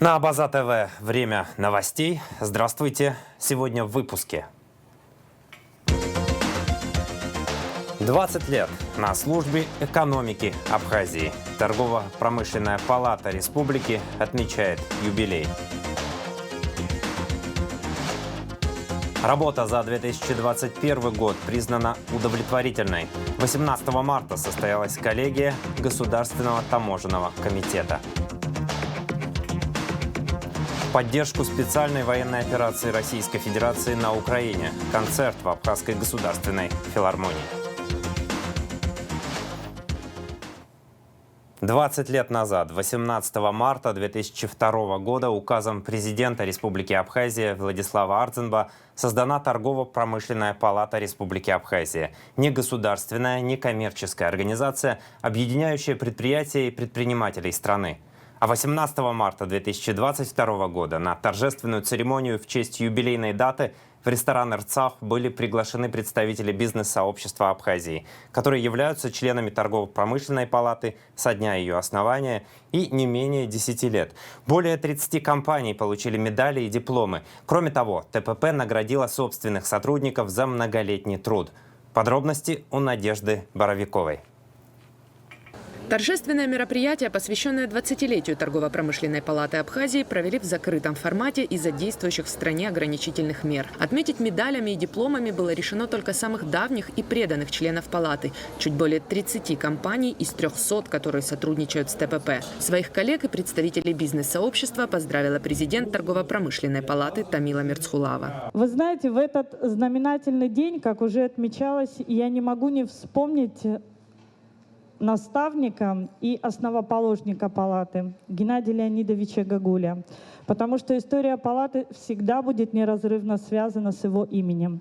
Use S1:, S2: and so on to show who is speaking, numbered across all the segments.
S1: На Абаза ТВ время новостей. Здравствуйте. Сегодня в выпуске. 20 лет на службе экономики Абхазии. Торгово-промышленная палата республики отмечает юбилей. Работа за 2021 год признана удовлетворительной. 18 марта состоялась коллегия Государственного таможенного комитета. В поддержку специальной военной операции Российской Федерации на Украине. Концерт в Абхазской государственной филармонии. 20 лет назад, 18 марта 2002 года, указом президента Республики Абхазия Владислава Ардзинба создана Торгово-промышленная палата Республики Абхазия. Не государственная, не коммерческая организация, объединяющая предприятия и предпринимателей страны. А 18 марта 2022 года на торжественную церемонию в честь юбилейной даты в ресторан «Эрцах» были приглашены представители бизнес-сообщества Абхазии, которые являются членами Торгово-промышленной палаты со дня ее основания и не менее 10 лет. Более 30 компаний получили медали и дипломы. Кроме того, ТПП наградила собственных сотрудников за многолетний труд. Подробности у Надежды Боровиковой.
S2: Торжественное мероприятие, посвященное 20-летию Торгово-промышленной палаты Абхазии, провели в закрытом формате из-за действующих в стране ограничительных мер. Отметить медалями и дипломами было решено только самых давних и преданных членов палаты. Чуть более 30 компаний из 300, которые сотрудничают с ТПП. Своих коллег и представителей бизнес-сообщества поздравила президент Торгово-промышленной палаты Тамила Мерцхулава.
S3: Вы знаете, в этот знаменательный день, как уже отмечалось, я не могу не вспомнить наставника и основоположника палаты Геннадия Леонидовича Гагуля, потому что история палаты всегда будет неразрывно связана с его именем.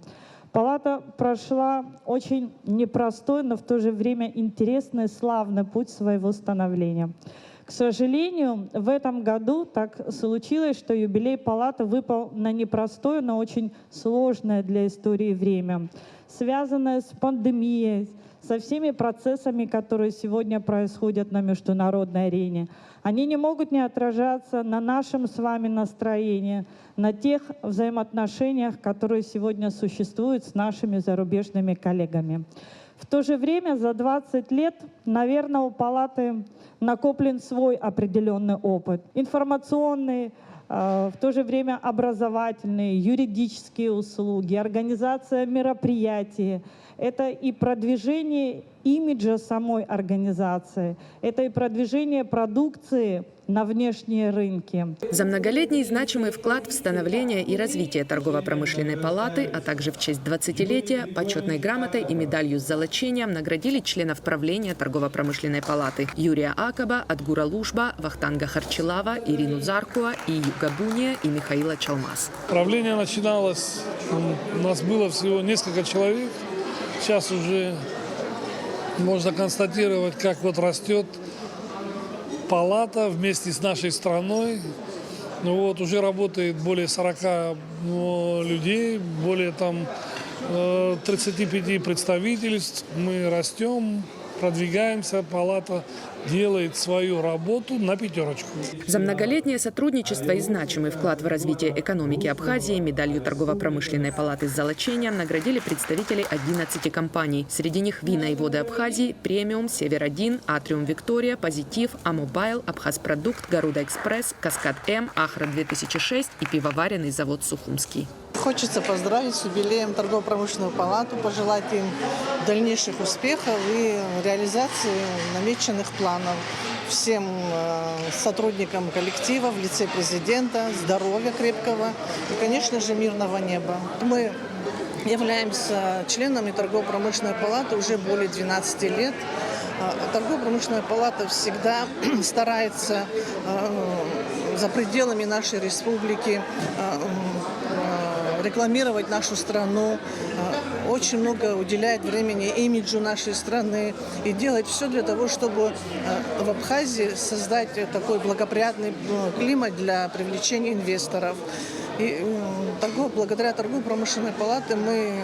S3: Палата прошла очень непростой, но в то же время интересный, славный путь своего становления. К сожалению, в этом году так случилось, что юбилей палаты выпал на непростое, но очень сложное для истории время, связанное с пандемией, со всеми процессами, которые сегодня происходят на международной арене. Они не могут не отражаться на нашем с вами настроении, на тех взаимоотношениях, которые сегодня существуют с нашими зарубежными коллегами. В то же время за 20 лет, наверное, у палаты накоплен свой определенный опыт. Информационный, в то же время образовательные, юридические услуги, организация мероприятий. Это и продвижение имиджа самой организации, это и продвижение продукции на внешние рынки.
S2: За многолетний значимый вклад в становление и развитие Торгово-промышленной палаты, а также в честь 20-летия, почетной грамотой и медалью с золочением наградили членов правления Торгово-промышленной палаты Юрия Акаба, Адгура Лушба, Вахтанга Харчилава, Ирину Заркуа, Ию Габуния и Михаила Чалмаз.
S4: Правление начиналось, у нас было всего несколько человек. Сейчас уже можно констатировать, как вот растет палата вместе с нашей страной. Ну вот уже работает более 40 людей, более 35 представительств. Мы растем, продвигаемся, палата делает свою работу на пятерочку.
S2: За многолетнее сотрудничество и значимый вклад в развитие экономики Абхазии медалью Торгово-промышленной палаты с золочением наградили представителей 11 компаний. Среди них «Вина и воды Абхазии», «Премиум», «Север-1», «Атриум Виктория», «Позитив», «Амобайл», «Абхазпродукт», «Гаруда Экспресс», «Каскад-М», «Ахра-2006» и пивоваренный завод «Сухумский».
S5: Хочется поздравить с юбилеем Торгово-промышленную палату, пожелать им дальнейших успехов и реализации намеченных планов. Всем сотрудникам коллектива в лице президента здоровья крепкого и, конечно же, мирного неба. Мы являемся членами Торгово-промышленной палаты уже более 12 лет. Торгово-промышленная палата всегда старается за пределами нашей республики рекламировать нашу страну, очень много уделяет времени имиджу нашей страны и делать все для того, чтобы в Абхазии создать такой благоприятный климат для привлечения инвесторов. И Благодаря торгово-промышленной палате мы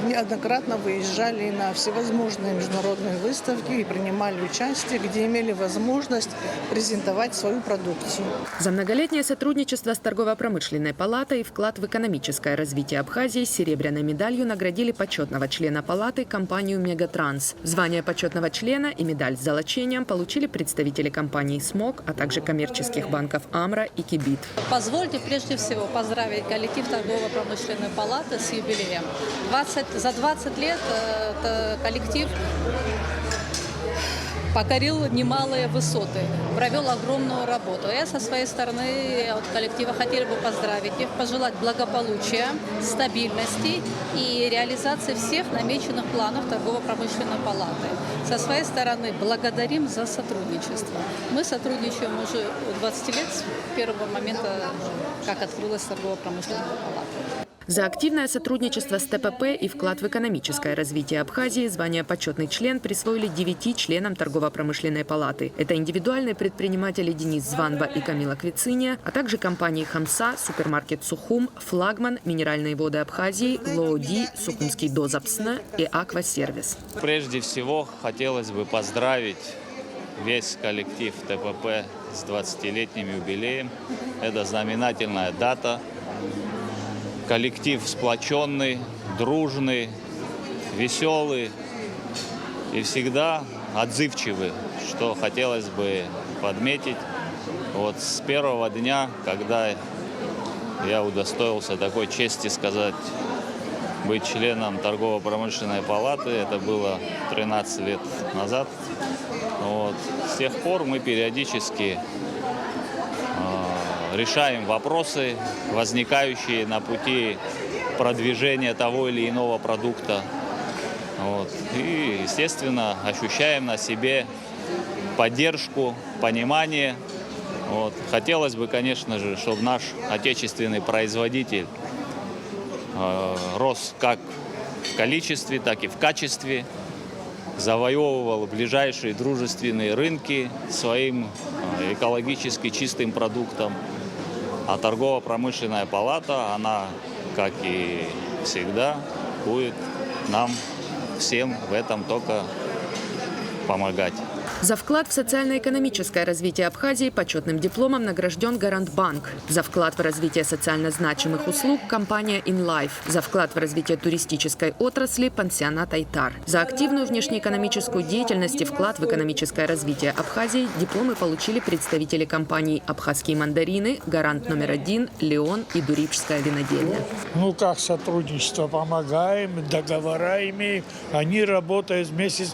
S5: неоднократно выезжали на всевозможные международные выставки и принимали участие, где имели возможность презентовать свою продукцию.
S2: За многолетнее сотрудничество с торгово-промышленной палатой и вклад в экономическое развитие Абхазии серебряной медалью наградили почетного члена палаты компанию «Мегатранс». Звание почетного члена и медаль с золочением получили представители компании «Смок», а также коммерческих банков «Амра» и «Кибит».
S6: Позвольте прежде всего поздравить коллектив торгово-промышленной палаты с юбилеем. За 20 лет коллектив покорил немалые высоты, провел огромную работу. Я со своей стороны от коллектива хотела бы поздравить их, пожелать благополучия, стабильности и реализации всех намеченных планов торгово-промышленной палаты. Со своей стороны благодарим за сотрудничество. Мы сотрудничаем уже 20 лет с первого момента, как открылась торгово-промышленная палата.
S2: За активное сотрудничество с ТПП и вклад в экономическое развитие Абхазии звание «Почетный член» присвоили 9 членам торгово-промышленной палаты. Это индивидуальные предприниматели Денис Званба и Камила Квициния, а также компании «Хамса», супермаркет «Сухум», «Флагман», «Минеральные воды Абхазии», «Лооди», «Сухумский дозапсна» и «Аквасервис».
S7: Прежде всего хотелось бы поздравить весь коллектив ТПП с 20-летним юбилеем. Это знаменательная дата. Коллектив сплоченный, дружный, веселый и всегда отзывчивый, что хотелось бы подметить. Вот с первого дня, когда я удостоился такой чести сказать, быть членом торгово-промышленной палаты, это было 13 лет назад. Вот. С тех пор мы периодически решаем вопросы, возникающие на пути продвижения того или иного продукта. Вот. И, естественно, ощущаем на себе поддержку, понимание. Вот. Хотелось бы, конечно же, чтобы наш отечественный производитель рос как в количестве, так и в качестве, завоевывал ближайшие дружественные рынки своим экологически чистым продуктом. А торгово-промышленная палата, она, как и всегда, будет нам всем в этом только помогать.
S2: За вклад в социально-экономическое развитие Абхазии почетным дипломом награжден Гарантбанк. За вклад в развитие социально значимых услуг – компания InLife. За вклад в развитие туристической отрасли – пансионат Айтар. За активную внешнеэкономическую деятельность и вклад в экономическое развитие Абхазии дипломы получили представители компаний «Абхазские мандарины», «Гарант номер 1», «Леон» и «Дурипжская винодельня».
S8: Ну как сотрудничество? Помогаем, договора имеем. Они работают вместе.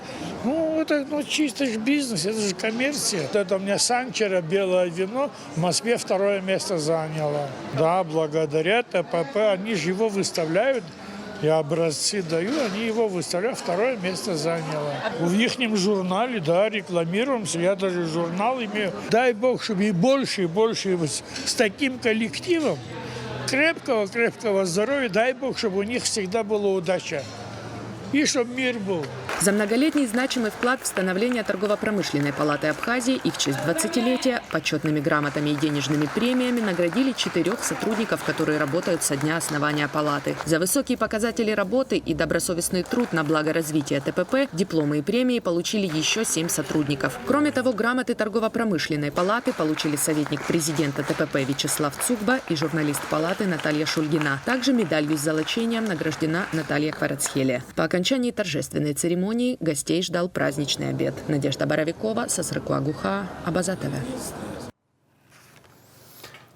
S8: Это чисто же бизнес, это же коммерция. Это у меня Санчера, белое вино, в Москве 2-е место заняло. Да, благодаря ТПП, они же его выставляют. Я образцы даю, они его выставляют, 2-е место заняло. В ихнем журнале, да, рекламируемся, я даже журнал имею. Дай Бог, чтобы и больше с таким коллективом крепкого здоровья, дай Бог, чтобы у них всегда была удача. И чтобы мир был.
S2: За многолетний значимый вклад в становление торгово-промышленной палаты Абхазии и в честь 20-летия почетными грамотами и денежными премиями наградили 4 сотрудников, которые работают со дня основания палаты. За высокие показатели работы и добросовестный труд на благо развития ТПП дипломы и премии получили еще 7 сотрудников. Кроме того, грамоты торгово-промышленной палаты получили советник президента ТПП Вячеслав Цукба и журналист палаты Наталья Шульгина. Также медалью с золочением награждена Наталья Кварацхелия. По окончании торжественной церемонии гостей ждал праздничный обед. Надежда Боровикова, Сасрыкуа Гуха, Абаза ТВ.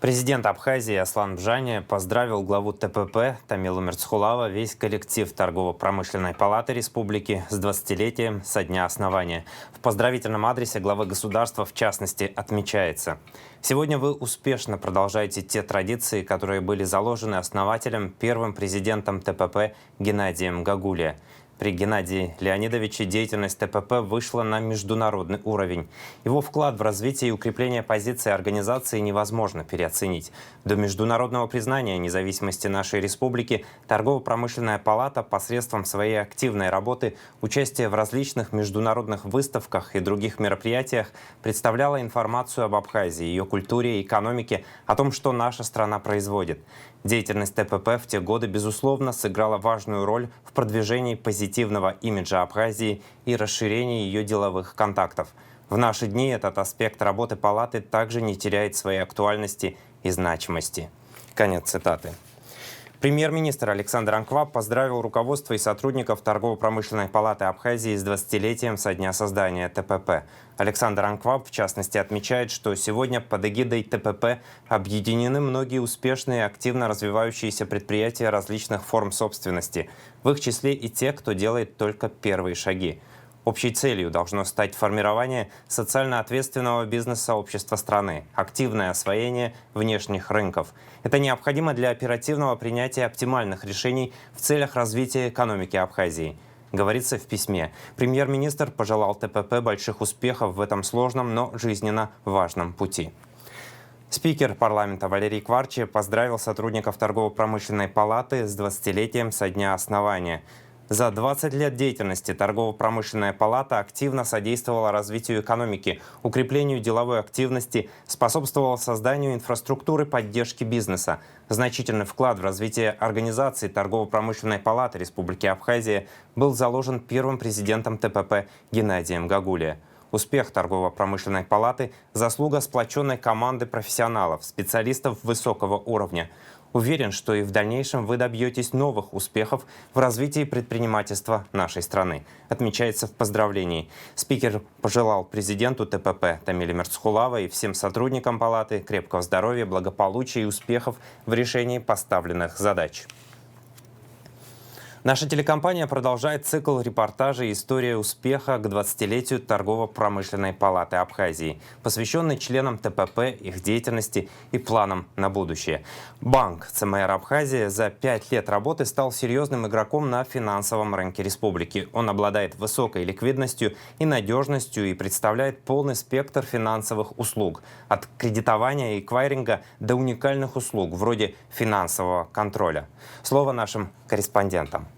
S1: Президент Абхазии Аслан Бжани поздравил главу ТПП Тамилу Мерцхулава, весь коллектив торгово-промышленной палаты республики с 20-летием со дня основания. В поздравительном адресе главы государства, в частности, отмечается: сегодня вы успешно продолжаете те традиции, которые были заложены основателем, первым президентом ТПП Геннадием Гагулия. При Геннадии Леонидовиче деятельность ТПП вышла на международный уровень. Его вклад в развитие и укрепление позиции организации невозможно переоценить. До международного признания независимости нашей республики Торгово-промышленная палата посредством своей активной работы, участия в различных международных выставках и других мероприятиях представляла информацию об Абхазии, ее культуре и экономике, о том, что наша страна производит. Деятельность ТПП в те годы, безусловно, сыграла важную роль в продвижении позитивного имиджа Абхазии и расширении ее деловых контактов. В наши дни этот аспект работы палаты также не теряет своей актуальности и значимости. Конец цитаты. Премьер-министр Александр Анкваб поздравил руководство и сотрудников Торгово-промышленной палаты Абхазии с 20-летием со дня создания ТПП. Александр Анкваб, в частности, отмечает, что сегодня под эгидой ТПП объединены многие успешные и активно развивающиеся предприятия различных форм собственности, в их числе и те, кто делает только первые шаги. Общей целью должно стать формирование социально ответственного бизнес-сообщества страны, активное освоение внешних рынков. Это необходимо для оперативного принятия оптимальных решений в целях развития экономики Абхазии. Говорится в письме. Премьер-министр пожелал ТПП больших успехов в этом сложном, но жизненно важном пути. Спикер парламента Валерий Кварчи поздравил сотрудников Торгово-промышленной палаты с 20-летием со дня основания. За 20 лет деятельности Торгово-промышленная палата активно содействовала развитию экономики, укреплению деловой активности, способствовала созданию инфраструктуры поддержки бизнеса. Значительный вклад в развитие организации Торгово-промышленной палаты Республики Абхазия был заложен первым президентом ТПП Геннадием Гагулия. Успех Торгово-промышленной палаты – заслуга сплоченной команды профессионалов, специалистов высокого уровня. Уверен, что и в дальнейшем вы добьетесь новых успехов в развитии предпринимательства нашей страны, отмечается в поздравлении. Спикер пожелал президенту ТПП Тамиле Мерцхулава и всем сотрудникам палаты крепкого здоровья, благополучия и успехов в решении поставленных задач. Наша телекомпания продолжает цикл репортажей «История успеха» к 20-летию Торгово-промышленной палаты Абхазии, посвященный членам ТПП, их деятельности и планам на будущее. Банк ЦМР Абхазия за 5 лет работы стал серьезным игроком на финансовом рынке республики. Он обладает высокой ликвидностью и надежностью и представляет полный спектр финансовых услуг, от кредитования и эквайринга до уникальных услуг, вроде финансового контроля. Слово нашим корреспондентам.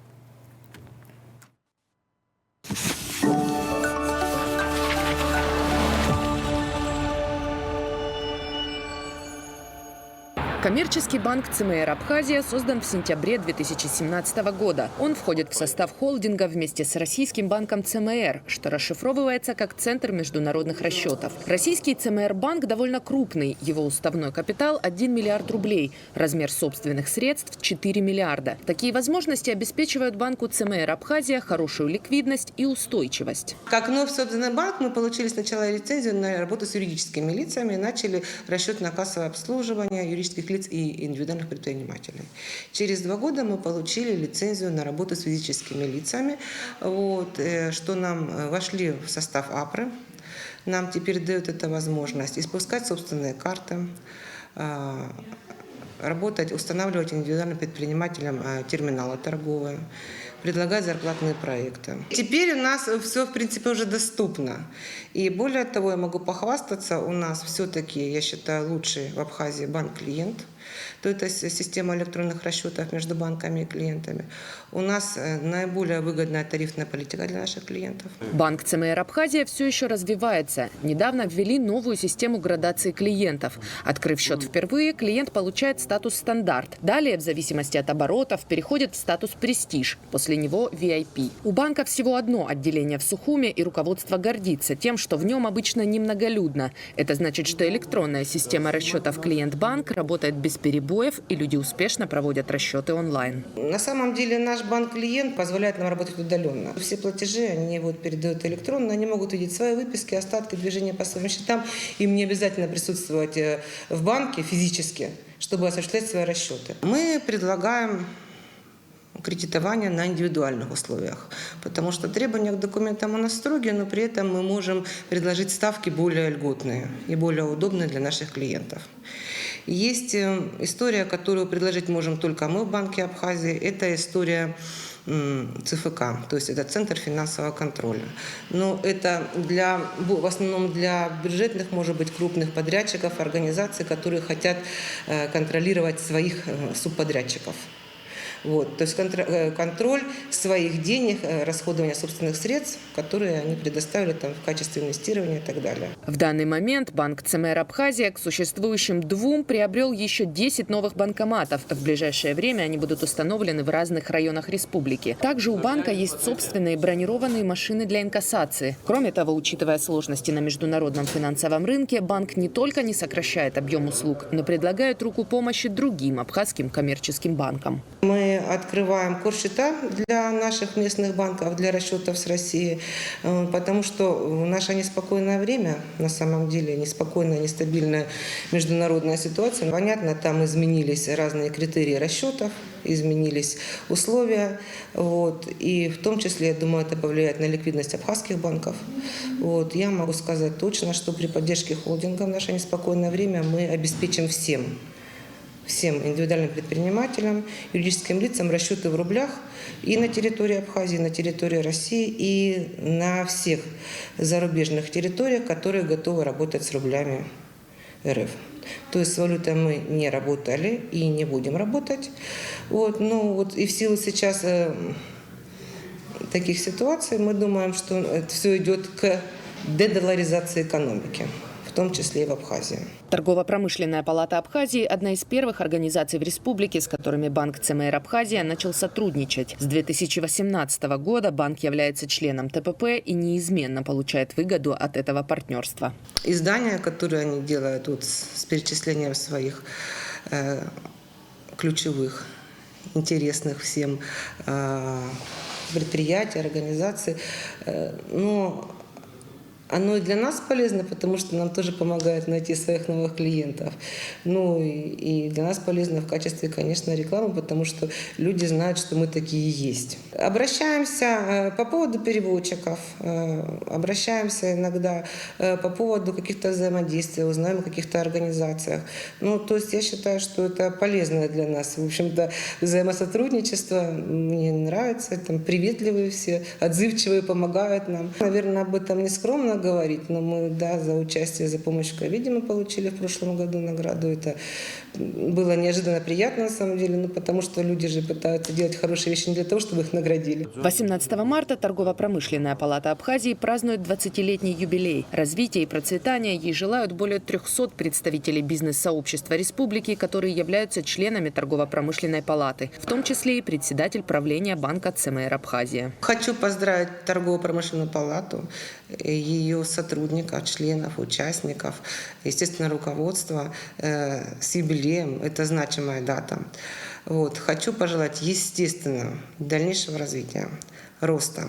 S2: Коммерческий банк ЦМР Абхазия создан в сентябре 2017 года. Он входит в состав холдинга вместе с российским банком ЦМР, что расшифровывается как Центр международных расчетов. Российский ЦМР-банк довольно крупный. Его уставной капитал – 1 миллиард рублей. Размер собственных средств – 4 миллиарда. Такие возможности обеспечивают банку ЦМР Абхазия хорошую ликвидность и устойчивость.
S9: Как вновь созданный банк, мы получили сначала лицензию на работу с юридическими лицами и начали расчетно-кассовое обслуживание юридических лиц и индивидуальных предпринимателей. Через 2 года мы получили лицензию на работу с физическими лицами, что нам вошли в состав АПРы. Нам теперь дают эта возможность испускать собственные карты, работать, устанавливать индивидуальным предпринимателям терминалы торговые, предлагать зарплатные проекты. Теперь у нас все, в принципе, уже доступно. И более того, я могу похвастаться, у нас все-таки, я считаю, лучший в Абхазии банк-клиент. То это система электронных расчетов между банками и клиентами. У нас наиболее выгодная тарифная политика для наших клиентов.
S2: Банк ЦМР Абхазия все еще развивается. Недавно ввели новую систему градации клиентов. Открыв счет впервые, клиент получает статус «Стандарт». Далее, в зависимости от оборотов, переходит в статус «Престиж». После него VIP. У банка всего одно отделение в Сухуме, и руководство гордится тем, что в нем обычно немноголюдно. Это значит, что электронная система расчетов «Клиент-банк» работает без перебоев, и люди успешно проводят расчеты онлайн.
S9: На самом деле наш банк-клиент позволяет нам работать удаленно. Все платежи они передают электронно, они могут видеть свои выписки, остатки, движения по своим счетам. Им не обязательно присутствовать в банке физически, чтобы осуществлять свои расчеты. Мы предлагаем кредитование на индивидуальных условиях, потому что требования к документам у нас строгие, но при этом мы можем предложить ставки более льготные и более удобные для наших клиентов. Есть история, которую предложить можем только мы в Банке Абхазии. Это история ЦФК, то есть это Центр финансового контроля. Но это в основном для бюджетных, может быть, крупных подрядчиков, организаций, которые хотят контролировать своих субподрядчиков. Вот. То есть контроль своих денег, расходование собственных средств, которые они предоставили там, в качестве инвестирования и так далее.
S2: В данный момент банк ЦМР Абхазия к существующим 2 приобрел еще 10 новых банкоматов. В ближайшее время они будут установлены в разных районах республики. Также у банка есть собственные бронированные машины для инкассации. Кроме того, учитывая сложности на международном финансовом рынке, банк не только не сокращает объем услуг, но предлагает руку помощи другим абхазским коммерческим банкам.
S9: Мы открываем корсчета для наших местных банков, для расчетов с Россией, потому что в наше неспокойное время, на самом деле неспокойная, нестабильная международная ситуация, понятно, там изменились разные критерии расчетов, изменились условия, вот, и в том числе, я думаю, это повлияет на ликвидность абхазских банков. Вот, я могу сказать точно, что при поддержке холдинга в наше неспокойное время мы обеспечим всем индивидуальным предпринимателям, юридическим лицам расчеты в рублях и на территории Абхазии, на территории России и на всех зарубежных территориях, которые готовы работать с рублями РФ. То есть с валютой мы не работали и не будем работать. Вот, ну, вот, и в силу сейчас таких ситуаций мы думаем, что это все идет к дедоларизации экономики, в том числе и в Абхазии.
S2: Торгово-промышленная палата Абхазии – одна из первых организаций в республике, с которыми банк ЦМР Абхазия начал сотрудничать. С 2018 года банк является членом ТПП и неизменно получает выгоду от этого партнерства.
S9: Издания, которые они делают вот с перечислением своих ключевых, интересных всем предприятий, организаций, но оно и для нас полезно, потому что нам тоже помогает найти своих новых клиентов. Ну и для нас полезно в качестве, конечно, рекламы, потому что люди знают, что мы такие есть. Обращаемся по поводу переводчиков, обращаемся иногда по поводу каких-то взаимодействий, узнаем о каких-то организациях. Ну, то есть я считаю, что это полезное для нас. В общем-то, взаимосотрудничество мне нравится, там приветливые все, отзывчивые, помогают нам. Наверное, об этом не скромно говорить, но мы, да, за участие, за помощь в ковиде мы получили в прошлом году награду. Это было неожиданно приятно, на самом деле, ну, потому что люди же пытаются делать хорошие вещи не для того, чтобы их наградили.
S2: 18 марта Торгово-промышленная палата Абхазии празднует 20-летний юбилей. Развития и процветания ей желают более 300 представителей бизнес-сообщества республики, которые являются членами Торгово-промышленной палаты, в том числе и председатель правления банка ЦМР Абхазия.
S9: Хочу поздравить Торгово-промышленную палату, ее сотрудников, членов, участников, естественно, руководства с юбилеем. Это значимая дата. Вот. Хочу пожелать, естественно, дальнейшего развития, роста,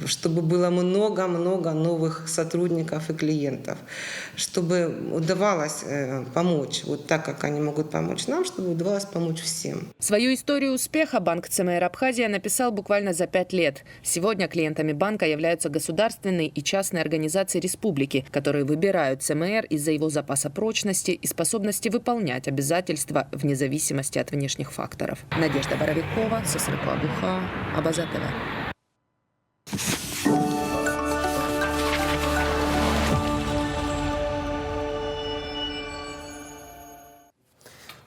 S9: чтобы было много-много новых сотрудников и клиентов, чтобы удавалось помочь, вот так, как они могут помочь нам, чтобы удавалось помочь всем.
S2: Свою историю успеха банк ЦМР Абхазия написал буквально за 5 лет. Сегодня клиентами банка являются государственные и частные организации республики, которые выбирают ЦМР из-за его запаса прочности и способности выполнять обязательства вне зависимости от внешних факторов. Надежда Боровикова, Сосрыко Абуха, Абаза ТВ.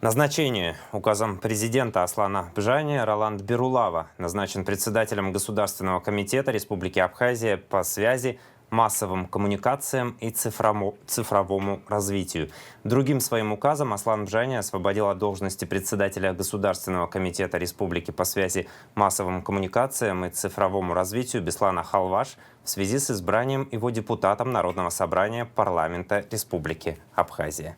S1: Назначение. Указом президента Аслана Бжани Роланд Берулава назначен председателем Государственного комитета Республики Абхазия по связи, массовым коммуникациям и цифровому развитию. Другим своим указом Аслан Бжани освободил от должности председателя Государственного комитета Республики по связи, массовым коммуникациям и цифровому развитию Беслана Халваш в связи с избранием его депутатом Народного собрания парламента Республики Абхазия.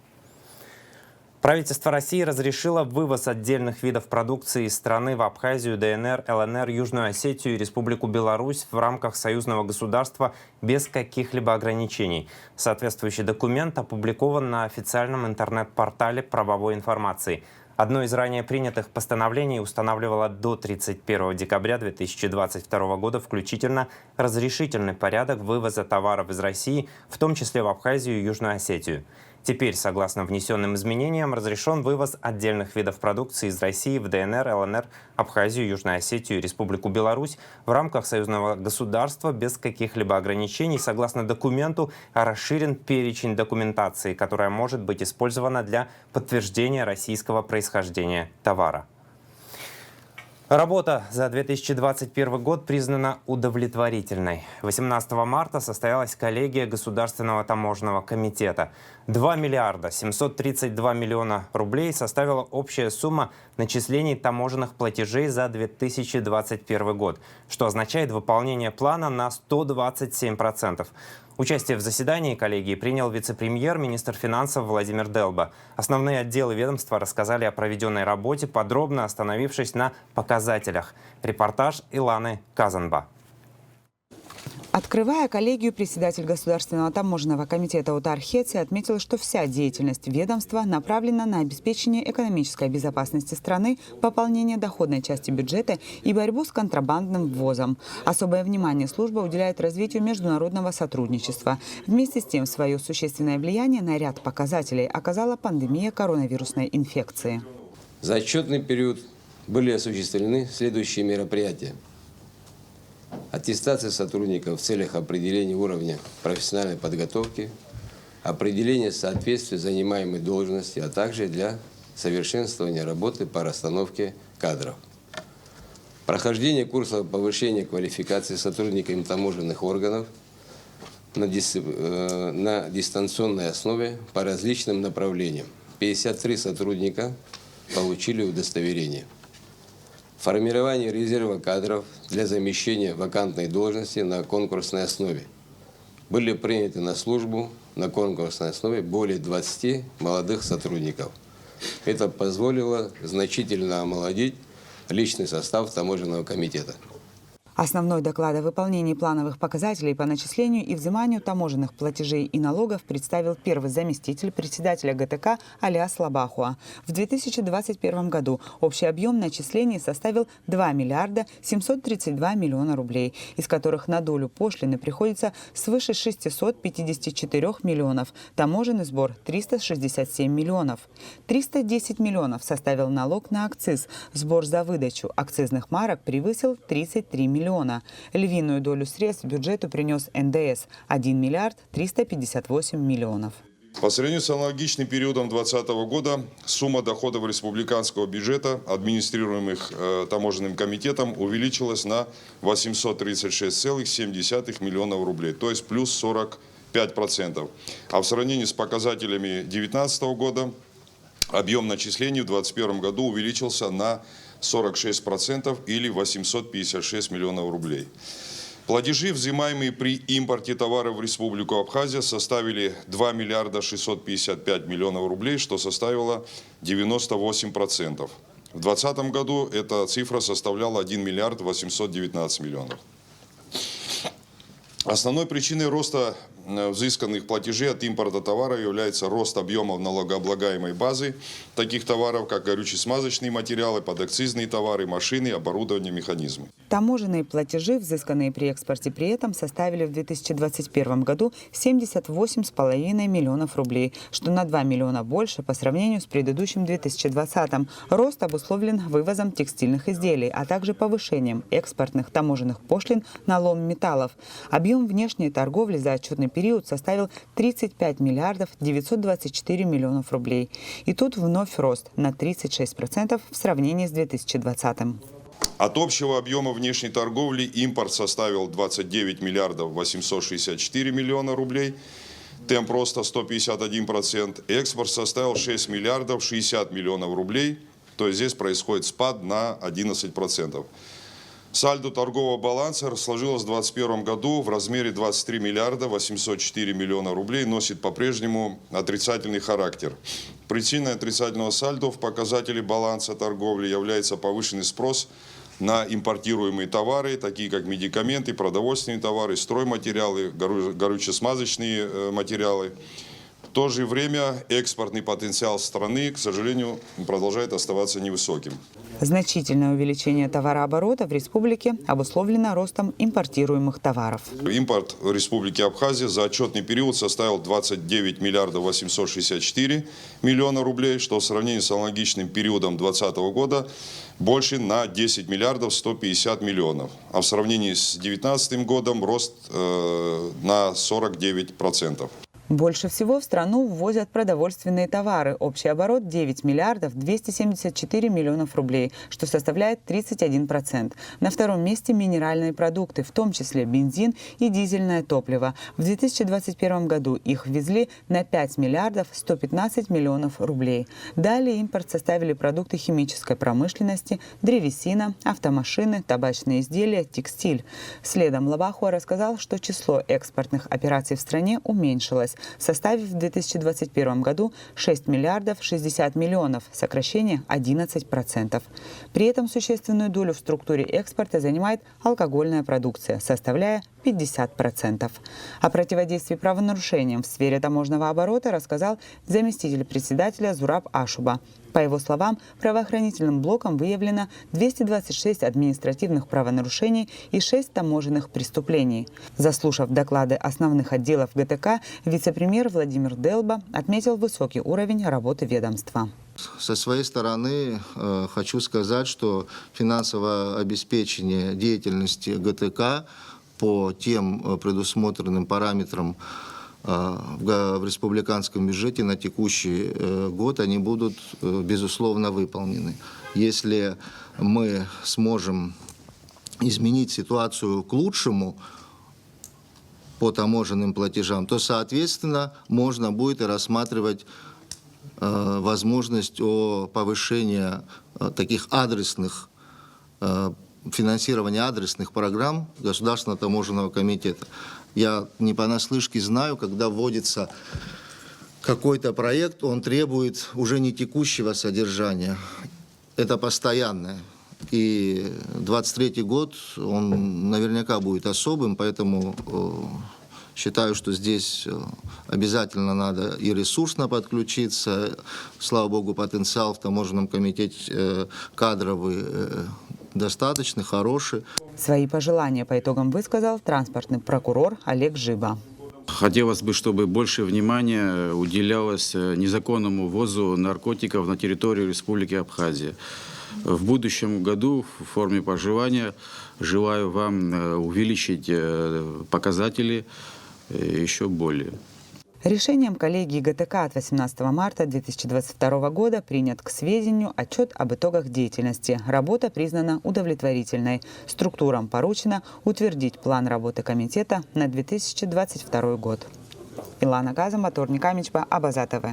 S1: Правительство России разрешило вывоз отдельных видов продукции из страны в Абхазию, ДНР, ЛНР, Южную Осетию и Республику Беларусь в рамках союзного государства без каких-либо ограничений. Соответствующий документ опубликован на официальном интернет-портале правовой информации. Одно из ранее принятых постановлений устанавливало до 31 декабря 2022 года включительно разрешительный порядок вывоза товаров из России, в том числе в Абхазию и Южную Осетию. Теперь, согласно внесенным изменениям, разрешен вывоз отдельных видов продукции из России в ДНР, ЛНР, Абхазию, Южную Осетию и Республику Беларусь в рамках союзного государства без каких-либо ограничений. Согласно документу, расширен перечень документации, которая может быть использована для подтверждения российского происхождения товара. Работа за 2021 год признана удовлетворительной. 18 марта состоялась коллегия Государственного таможенного комитета. 2 миллиарда 732 миллиона рублей составила общая сумма начислений таможенных платежей за 2021 год, что означает выполнение плана на 127%. Участие в заседании коллегии принял вице-премьер, министр финансов Владимир Делба. Основные отделы ведомства рассказали о проведенной работе, подробно остановившись на показателях. Репортаж Иланы Казанба.
S10: Открывая коллегию, председатель Государственного таможенного комитета Утар Хеци отметил, что вся деятельность ведомства направлена на обеспечение экономической безопасности страны, пополнение доходной части бюджета и борьбу с контрабандным ввозом. Особое внимание служба уделяет развитию международного сотрудничества. Вместе с тем, свое существенное влияние на ряд показателей оказала пандемия коронавирусной инфекции.
S11: За отчетный период были осуществлены следующие мероприятия. Аттестация сотрудников в целях определения уровня профессиональной подготовки, определение соответствия занимаемой должности, а также для совершенствования работы по расстановке кадров. Прохождение курса повышения квалификации сотрудниками таможенных органов на дистанционной основе по различным направлениям. 53 сотрудника получили удостоверение. Формирование резерва кадров для замещения вакантной должности на конкурсной основе. Были приняты на службу на конкурсной основе более 20 молодых сотрудников. Это позволило значительно омолодить личный состав таможенного комитета.
S10: Основной доклад о выполнении плановых показателей по начислению и взиманию таможенных платежей и налогов представил первый заместитель председателя ГТК Алиас Лабахуа. В 2021 году общий объем начислений составил 2 миллиарда 732 миллиона рублей, из которых на долю пошлины приходится свыше 654 миллионов, таможенный сбор – 367 миллионов. 310 миллионов составил налог на акциз, сбор за выдачу акцизных марок превысил 33 миллиона. Львиную долю средств бюджету принес НДС – 1 миллиард 358 миллионов.
S12: По сравнению с аналогичным периодом 2020 года сумма доходов республиканского бюджета, администрируемых таможенным комитетом, увеличилась на 836,7 миллионов рублей, то есть плюс 45%. А в сравнении с показателями 2019 года объем начислений в 2021 году увеличился на 46% или 856 миллионов рублей. Платежи, взимаемые при импорте товаров в Республику Абхазия, составили 2 миллиарда 655 миллионов рублей, что составило 98%. В 2020 году эта цифра составляла 1 миллиард 819 миллионов. Основной причиной роста взысканных платежей от импорта товара является рост объемов налогооблагаемой базы таких товаров, как горюче-смазочные материалы, подакцизные товары, машины, оборудование, механизмы.
S10: Таможенные платежи, взысканные при экспорте, при этом составили в 2021 году 78,5 миллионов рублей, что на 2 миллиона больше по сравнению с предыдущим 2020-м. Рост обусловлен вывозом текстильных изделий, а также повышением экспортных таможенных пошлин на лом металлов. Объем внешней торговли за отчетный период составил 35 миллиардов 924 миллионов рублей. И тут вновь рост на 36% в сравнении с 2020-м.
S12: От общего объема внешней торговли импорт составил 29 миллиардов 864 миллиона рублей, темп роста 151%. Экспорт составил 6 миллиардов 60 миллионов рублей, то есть здесь происходит спад на 11%. Сальдо торгового баланса сложилось в 2021 году в размере 23 миллиарда 804 миллиона рублей, носит по-прежнему отрицательный характер. Причиной отрицательного сальдо в показателе баланса торговли является повышенный спрос на импортируемые товары, такие как медикаменты, продовольственные товары, стройматериалы, горюче-смазочные материалы. В то же время экспортный потенциал страны, к сожалению, продолжает оставаться невысоким.
S10: Значительное увеличение товарооборота в республике обусловлено ростом импортируемых товаров.
S12: Импорт в Республике Абхазия за отчетный период составил 29 миллиардов 864 миллиона рублей, что в сравнении с аналогичным периодом 2020 года больше на 10 миллиардов 150 миллионов. А в сравнении с 2019 годом рост на 49%.
S10: Больше всего в страну ввозят продовольственные товары. Общий оборот 9 миллиардов 274 миллионов рублей, что составляет 31%. На втором месте минеральные продукты, в том числе бензин и дизельное топливо. В 2021 году их ввезли на 5 миллиардов 115 миллионов рублей. Далее импорт составили продукты химической промышленности, древесина, автомашины, табачные изделия, текстиль. Следом Лабахуа рассказал, что число экспортных операций в стране уменьшилось, составив в 2021 году 6 миллиардов 60 миллионов, сокращение 11%. При этом существенную долю в структуре экспорта занимает алкогольная продукция, составляя 50%. О противодействии правонарушениям в сфере таможенного оборота рассказал заместитель председателя Зураб Ашуба. По его словам, правоохранительным блоком выявлено 226 административных правонарушений и 6 таможенных преступлений. Заслушав доклады основных отделов ГТК, вице-премьер Владимир Делба отметил высокий уровень работы ведомства.
S13: Со своей стороны хочу сказать, что финансовое обеспечение деятельности ГТК по тем предусмотренным параметрам в республиканском бюджете на текущий год, они будут, безусловно, выполнены. Если мы сможем изменить ситуацию к лучшему по таможенным платежам, то, соответственно, можно будет и рассматривать возможность о повышении таких адресных, финансирования адресных программ Государственного таможенного комитета. Я не понаслышке знаю, когда вводится какой-то проект, он требует уже не текущего содержания, это постоянное. И 23-й год, он наверняка будет особым, поэтому считаю, что здесь обязательно надо и ресурсно подключиться. Слава богу, потенциал в таможенном комитете кадровый достаточно хороший.
S10: Свои пожелания по итогам высказал транспортный прокурор Олег Жиба.
S14: Хотелось бы, чтобы больше внимания уделялось незаконному ввозу наркотиков на территорию Республики Абхазия. В будущем году в форме пожелания желаю вам увеличить показатели еще более.
S10: Решением коллегии ГТК от 18 марта 2022 года принят к сведению отчет об итогах деятельности. Работа признана удовлетворительной. Структурам поручено утвердить план работы комитета на 2022 год. Илана Газа, Турник Амичба, Абаза ТВ.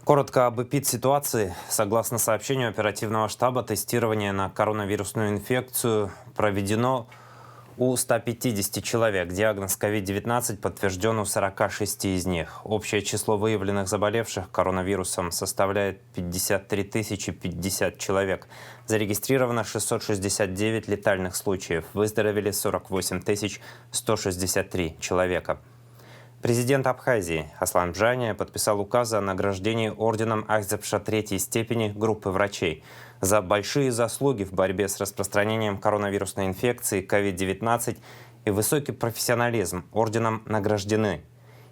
S1: Коротко об эпидситуации. Согласно сообщению оперативного штаба, тестирование на коронавирусную инфекцию проведено у 150 человек. Диагноз COVID-19 подтвержден у 46 из них. Общее число выявленных заболевших коронавирусом составляет 53 050 человек. Зарегистрировано 669 летальных случаев. Выздоровели 48 163 человека. Президент Абхазии Аслан Бжания подписал указ о награждении орденом Ахзепша третьей степени группы врачей за большие заслуги в борьбе с распространением коронавирусной инфекции COVID-19 и высокий профессионализм. Орденом награждены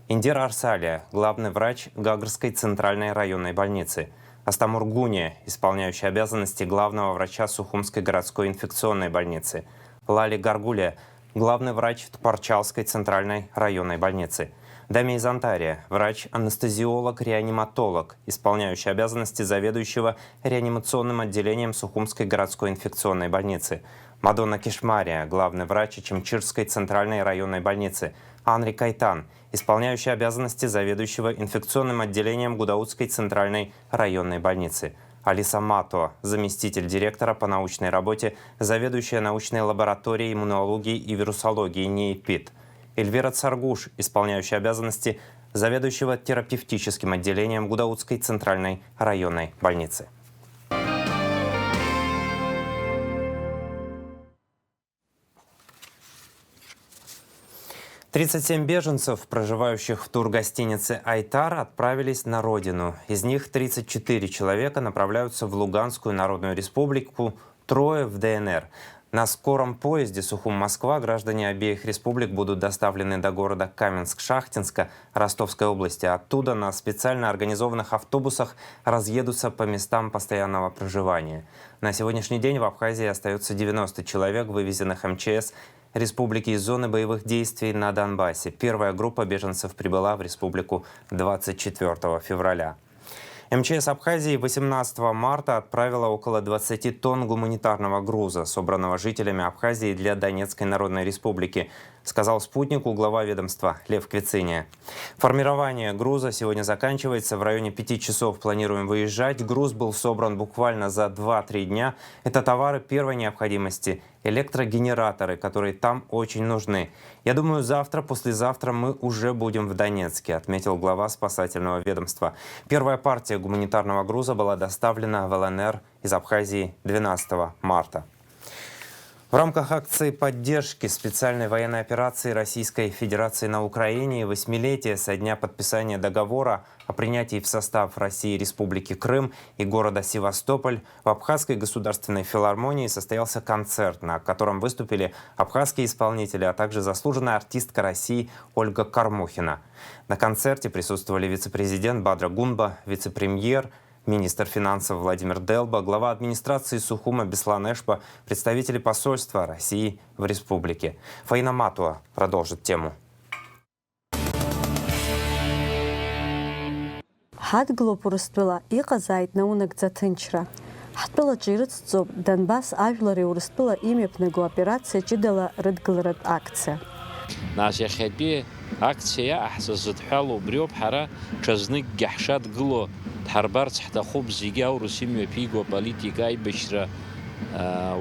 S1: Индира Арсалия, главный врач Гагарской центральной районной больницы, Астамур Гуния, исполняющий обязанности главного врача Сухумской городской инфекционной больницы, Лали Гаргулия, главный врач Тпарчалской центральной районной больницы, Дамий Зантария, врач-анестезиолог-реаниматолог, исполняющий обязанности заведующего реанимационным отделением Сухумской городской инфекционной больницы, Мадонна Кишмария, главный врач Чемчирской центральной районной больницы, Анри Кайтан, исполняющий обязанности заведующего инфекционным отделением Гудаутской центральной районной больницы, Алиса Матуа, заместитель директора по научной работе, заведующая научной лабораторией иммунологии и вирусологии НИИПИД, Эльвира Царгуш, исполняющая обязанности заведующего терапевтическим отделением Гудаутской центральной районной больницы. «37 беженцев, проживающих в тургостинице «Айтар», отправились на родину. Из них 34 человека направляются в Луганскую Народную Республику, трое в ДНР. На скором поезде Сухум-Москва граждане обеих республик будут доставлены до города Каменск-Шахтинска Ростовской области. Оттуда на специально организованных автобусах разъедутся по местам постоянного проживания. На сегодняшний день в Абхазии остается 90 человек, вывезенных МЧС республики из зоны боевых действий на Донбассе. Первая группа беженцев прибыла в республику 24 февраля. МЧС Абхазии 18 марта отправила около 20 тонн гуманитарного груза, собранного жителями Абхазии для Донецкой Народной Республики, сказал «Спутнику» глава ведомства Лев Квициния. Формирование груза сегодня заканчивается. В районе 5 часов планируем выезжать. Груз был собран буквально за 2-3 дня. Это товары первой необходимости, электрогенераторы, которые там очень нужны. Я думаю, завтра, послезавтра мы уже будем в Донецке, отметил глава спасательного ведомства. Первая партия гуманитарного груза была доставлена в ЛНР из Абхазии 12 марта. В рамках акции поддержки специальной военной операции Российской Федерации на Украине и 8-летия со дня подписания договора о принятии в состав России Республики Крым и города Севастополь в Абхазской государственной филармонии состоялся концерт, на котором выступили абхазские исполнители, а также заслуженная артистка России Ольга Кормухина. На концерте присутствовали вице-президент Бадра Гунба, вице-премьер, министр финансов Владимир Делба, глава администрации Сухума Беслан Эшпа, представители посольства России в республике. Фаина Матуа продолжит тему.
S15: Ҳадгылоуп Урыстәыла, иҟазааит наунагӡа аҭынчра. Ҳтәылаҿы ирыцҵоуп Донбасс ажәлари Урыстәыла имҩаԥнаго операциа ҷыдала рыдгыларатә акциа.
S16: Нас иахьатәи акциа иааҳҵаз зыдҳәалоу убриоуп ҳара ҽазныкгьы ҳшадгыло дҳарбарц ҳҭахуп зегьы аурыс имҩаԥиго аполитика аибашьра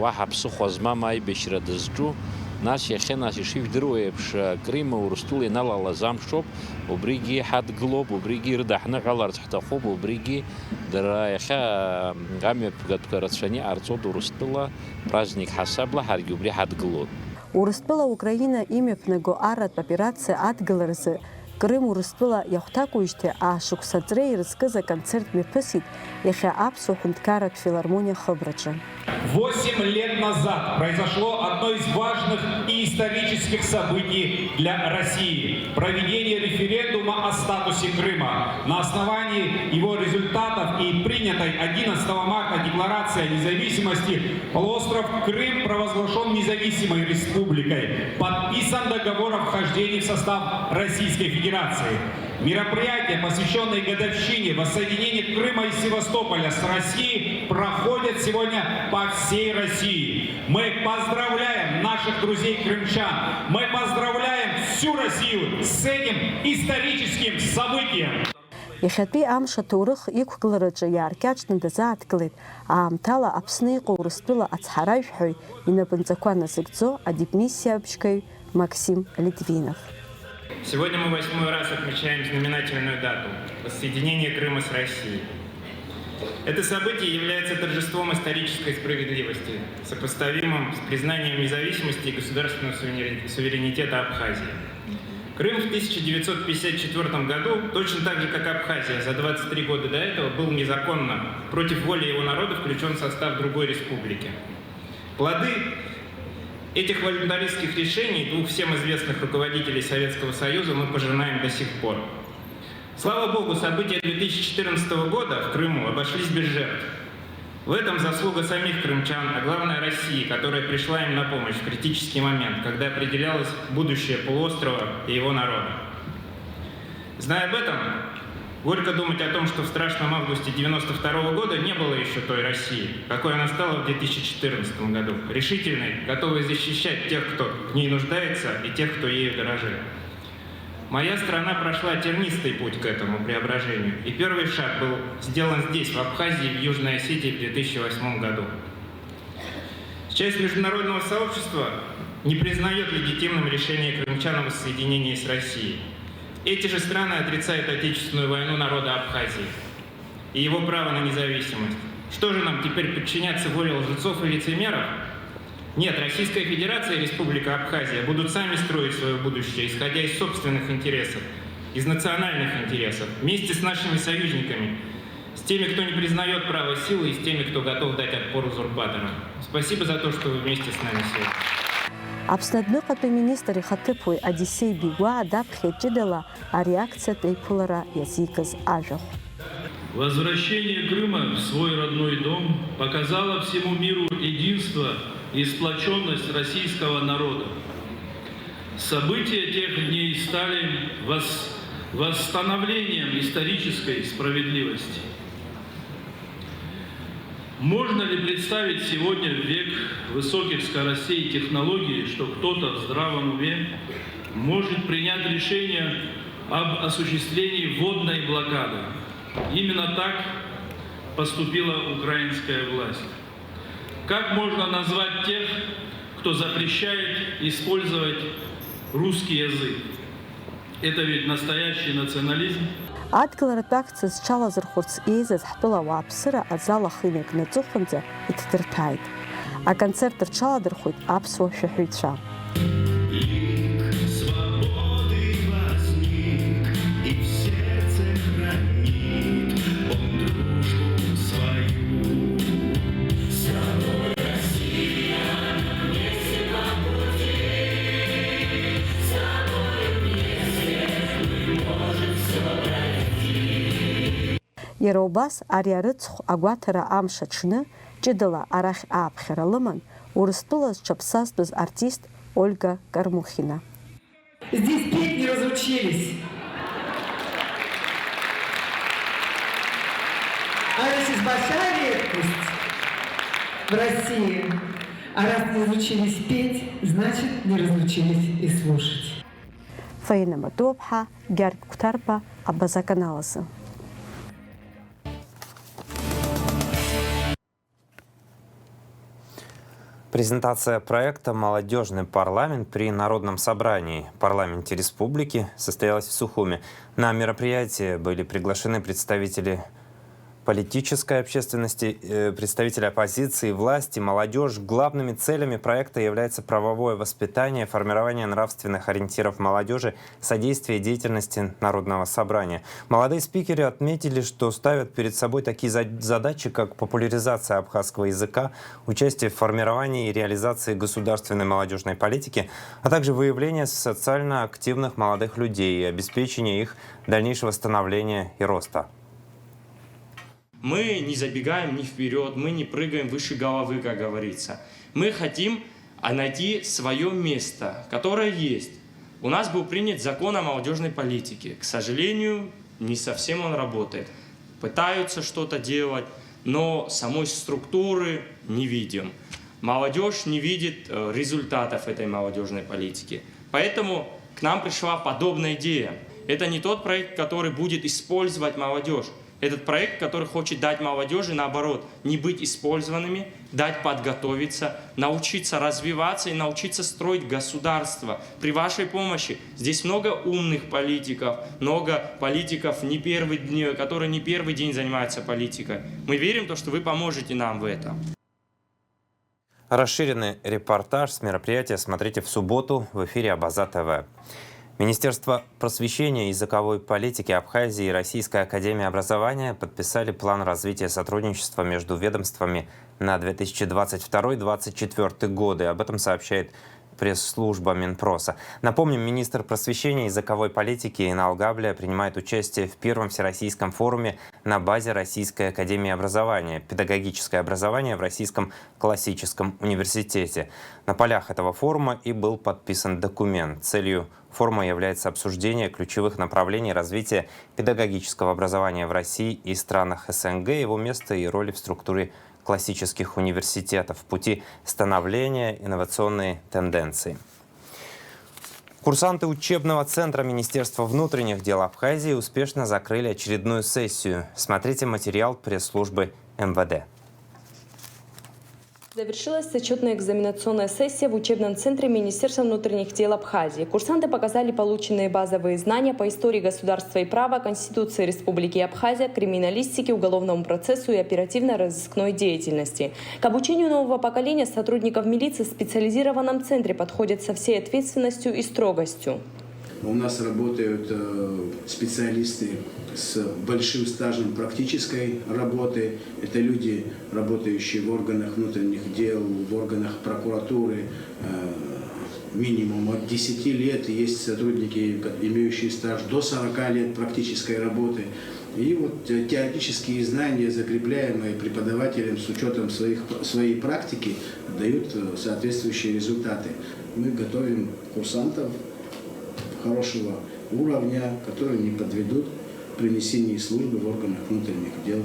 S16: уаҳа ԥсыхәа змам аибашьра дызҿу. Нас иахьа ишыжәдыруа еиԥш Крым Урыстәыла иналалаз амшоуп, убригьы ҳадгылоуп, убригьы ирыдаҳныҳәаларц ҳҭахуп, убригьы дара иахьа амҩаԥгатәқәа рацәаны иҟарҵоит Урыстәыла праздник ҳасабла, ҳаргьы убри ҳадгылоит.
S15: Урыстәыла Украина имҩаԥнаго аратә операциа адгыларазы Крым Урыстәыла иахәҭакуижьҭеи аашықәса ҵреи ирызкыз аконцерт мҩаԥысит иахьа Аԥсуа ҳәынҭқарратә филармониа хыбраҿы.
S17: 8 лет назад произошло одно из важных и исторических событий для России – проведение референдума о статусе Крыма. На основании его результатов и принятой 11 марта Декларации о независимости полуостров Крым провозглашен независимой республикой. Подписан договор о вхождении в состав Российской Федерации. Мероприятия, посвященные годовщине воссоединения Крыма и Севастополя с Россией, проходят сегодня по всей России. Мы поздравляем наших друзей-крымчан. Мы поздравляем всю Россию с этим историческим событием.
S15: Иахьатәи амш аҭоурых иқәгылараҿы иааркьаҿны дазааҭгылеит аамҭала Аԥсны иҟоу Урыстәыла ацҳаражәҳәаҩ инапынҵақәа назыгӡо адипмиссиа аԥшькаҩ Максим Литвинов.
S18: Сегодня мы 8-й раз отмечаем знаменательную дату – воссоединение Крыма с Россией. Это событие является торжеством исторической справедливости, сопоставимым с признанием независимости и государственного суверенитета Абхазии. Крым в 1954 году, точно так же, как Абхазия, за 23 года до этого был незаконно, против воли его народа, включен в состав другой республики. Плоды этих волюнтаристских решений двух всем известных руководителей Советского Союза мы пожинаем до сих пор. Слава Богу, события 2014 года в Крыму обошлись без жертв. В этом заслуга самих крымчан, а главное России, которая пришла им на помощь в критический момент, когда определялось будущее полуострова и его народа. Зная об этом, горько думать о том, что в страшном августе 1992 года не было еще той России, какой она стала в 2014 году. Решительной, готовой защищать тех, кто в ней нуждается, и тех, кто ею дорожит. Моя страна прошла тернистый путь к этому преображению, и первый шаг был сделан здесь, в Абхазии, в Южной Осетии в 2008 году. Часть международного сообщества не признает легитимным решение крымчан о воссоединении с Россией. Эти же страны отрицают отечественную войну народа Абхазии и его право на независимость. Что же нам теперь подчиняться воле лжецов и лицемеров? Нет, Российская Федерация и Республика Абхазия будут сами строить свое будущее, исходя из собственных интересов, из национальных интересов, вместе с нашими союзниками, с с теми, кто не признает право силы, и с теми, кто готов дать отпор узурпаторам. Спасибо за то, что вы вместе с нами сегодня.
S15: Аԥснадныҟатәи министр ихаҭыԥуаҩ Одиссей Бигуаа даԥхьеит ҷыдала ареакциатә еиԥылара иазикыз ажәахә.
S19: Возвращение Крыма в свой родной дом показало всему миру единство и сплоченность российского народа. События тех дней стали восстановлением исторической справедливости. Можно ли представить сегодня в век высоких скоростей и технологий, что кто-то в здравом уме может принять решение об осуществлении водной блокады? Именно так поступила украинская власть. Как можно назвать тех, кто запрещает использовать русский язык? Это ведь настоящий национализм.
S15: Адгыларатә акциа зҽалазырхәырц еизаз ҳтәыла ауааԥсыра азал ахы инаркны аҵыхәанӡа иҭдырҭәааит. Аконцерт рҽаладырхәит аԥсуа шәаҳәаҩцәа. Иара убас ари арыцхә агәаҭара амш аҽны ҷыдала арахь ааԥхьара лыман Урыстәыла зҽаԥсазтәыз артист Ольга Кармухина.
S20: Здесь петь не разучились. А это сейчас большая редкость в России. А раз не разучились петь, значит не разучились и слушать.
S15: Фаина Матуапха, Георг Кутарба, Абаза Каналасы.
S1: Презентация проекта «Молодежный парламент» при Народном собрании в парламенте республики состоялась в Сухуми. На мероприятие были приглашены представители политической общественности, представители оппозиции, власти, молодежь. Главными целями проекта является правовое воспитание, формирование нравственных ориентиров молодежи, содействие деятельности Народного собрания. Молодые спикеры отметили, что ставят перед собой такие задачи, как популяризация абхазского языка, участие в формировании и реализации государственной молодежной политики, а также выявление социально активных молодых людей и обеспечение их дальнейшего становления и роста.
S21: Мы не забегаем ни вперед, мы не прыгаем выше головы, как говорится. Мы хотим найти свое место, которое есть. У нас был принят закон о молодежной политике. К сожалению, не совсем он работает. Пытаются что-то делать, но самой структуры не видим. Молодежь не видит результатов этой молодежной политики. Поэтому к нам пришла подобная идея. Это не тот проект, который будет использовать молодежь. Этот проект, который хочет дать молодежи, наоборот, не быть использованными, дать подготовиться, научиться развиваться и научиться строить государство. При вашей помощи здесь много умных политиков, которые не первый день занимаются политикой. Мы верим, что вы поможете нам в этом.
S1: Расширенный репортаж с мероприятия смотрите в субботу в эфире Абаза ТВ. Министерство просвещения и языковой политики Абхазии и Российская академия образования подписали план развития сотрудничества между ведомствами на 2022-2024 годы. Об этом сообщает пресс-служба Минпроса. Напомним, министр просвещения и языковой политики Инал Габлия принимает участие в первом всероссийском форуме на базе Российской академии образования «Педагогическое образование в Российском классическом университете». На полях этого форума и был подписан документ. Целью форума является обсуждение ключевых направлений развития педагогического образования в России и странах СНГ, его места и роли в структуре классических университетов, пути становления, инновационные тенденции. Курсанты учебного центра Министерства внутренних дел Абхазии успешно закрыли очередную сессию. Смотрите материал пресс-службы МВД.
S22: Завершилась отчетная экзаменационная сессия в учебном центре Министерства внутренних дел Абхазии. Курсанты показали полученные базовые знания по истории государства и права, Конституции Республики Абхазия, криминалистике, уголовному процессу и оперативно-розыскной деятельности. К обучению нового поколения сотрудников милиции в специализированном центре подходят со всей ответственностью и строгостью.
S3: У нас работают специалисты с большим стажем практической работы. Это люди, работающие в органах внутренних дел, в органах прокуратуры, минимум от 10 лет. Есть сотрудники, имеющие стаж до 40 лет практической работы. И вот теоретические знания, закрепляемые преподавателем с учетом своей практики, дают соответствующие результаты. Мы готовим курсантов хорошего уровня, которые не подведут при несении службы в органах внутренних дел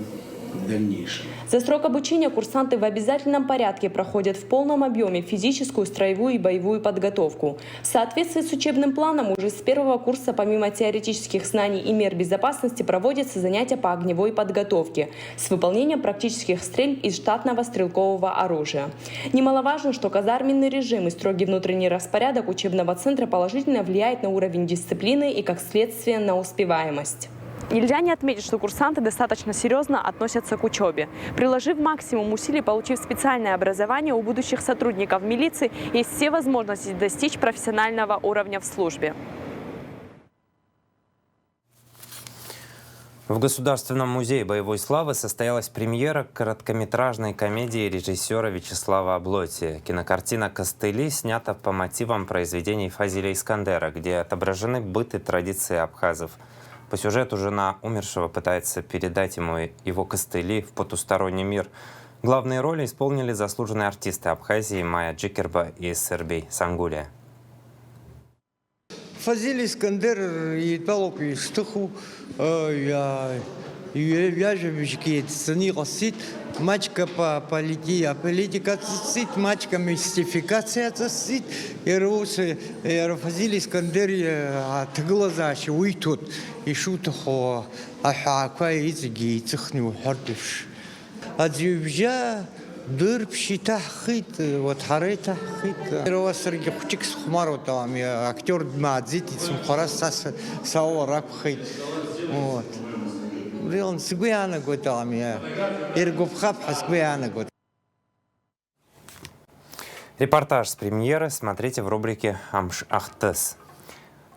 S3: в дальнейшем.
S22: За срок обучения курсанты в обязательном порядке проходят в полном объеме физическую, строевую и боевую подготовку. В соответствии с учебным планом уже с первого курса помимо теоретических знаний и мер безопасности проводятся занятия по огневой подготовке с выполнением практических стрельб из штатного стрелкового оружия. Немаловажно, что казарменный режим и строгий внутренний распорядок учебного центра положительно влияет на уровень дисциплины и, как следствие, на успеваемость. Нельзя не отметить, что курсанты достаточно серьезно относятся к учебе. Приложив максимум усилий, получив специальное образование, у будущих сотрудников милиции есть все возможности достичь профессионального уровня в службе.
S1: В Государственном музее боевой славы состоялась премьера короткометражной комедии режиссера Вячеслава Облоти. Кинокартина «Костыли» снята по мотивам произведений Фазиля Искандера, где отображены быт и традиции абхазов. По сюжету жена умершего пытается передать ему его костыли в потусторонний мир. Главные роли исполнили заслуженные артисты Абхазии Майя Джикерба и Сербей Сангулия.
S4: Фазиль Искандер и Талоки Штуху Яжевички цени росит мачка по политика цит мачка мистификация цит и русы Фазиль Искандер от глаза уйдут и шутохо ахаква изги цехню хардиш адюбжа дырбши тахит вот харета хит ровасрги хучик схмару там актер мадзит сумхарас сау рапхит вот Реально сгуяна готам я иргубхаб сгуяна гот.
S1: Репортаж с премьеры смотрите в рубрике «Амш Ахтес».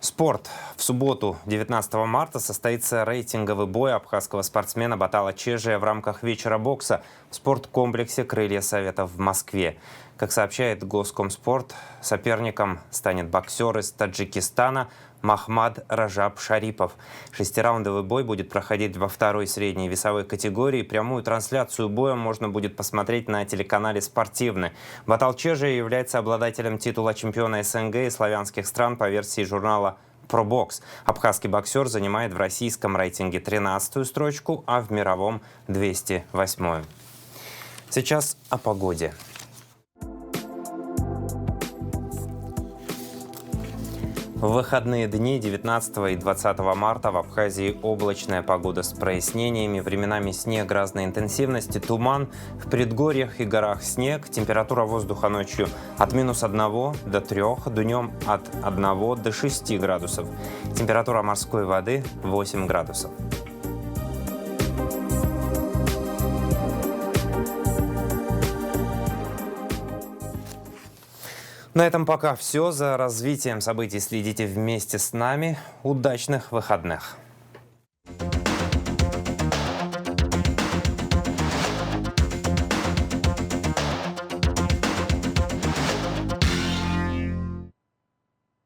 S1: Спорт. В субботу, 19 марта, состоится рейтинговый бой абхазского спортсмена Батала Чежия в рамках вечера бокса в спорткомплексе «Крылья Советов» в Москве. Как сообщает Госкомспорт, соперником станет боксер из Таджикистана Махмад Ражаб Шарипов. Шестираундовый бой будет проходить во второй средней весовой категории. Прямую трансляцию боя можно будет посмотреть на телеканале «Спортивный». Батал Чежия является обладателем титула чемпиона СНГ и славянских стран по версии журнала «Пробокс». Абхазский боксер занимает в российском рейтинге 13-ю строчку, а в мировом 208-ю. Сейчас о погоде. В выходные дни 19 и 20 марта в Абхазии облачная погода с прояснениями, временами снег разной интенсивности, туман, в предгорьях и горах снег, температура воздуха ночью от -1 до 3, днем от 1 до 6 градусов, температура морской воды 8 градусов. На этом пока все. За развитием событий следите вместе с нами. Удачных выходных!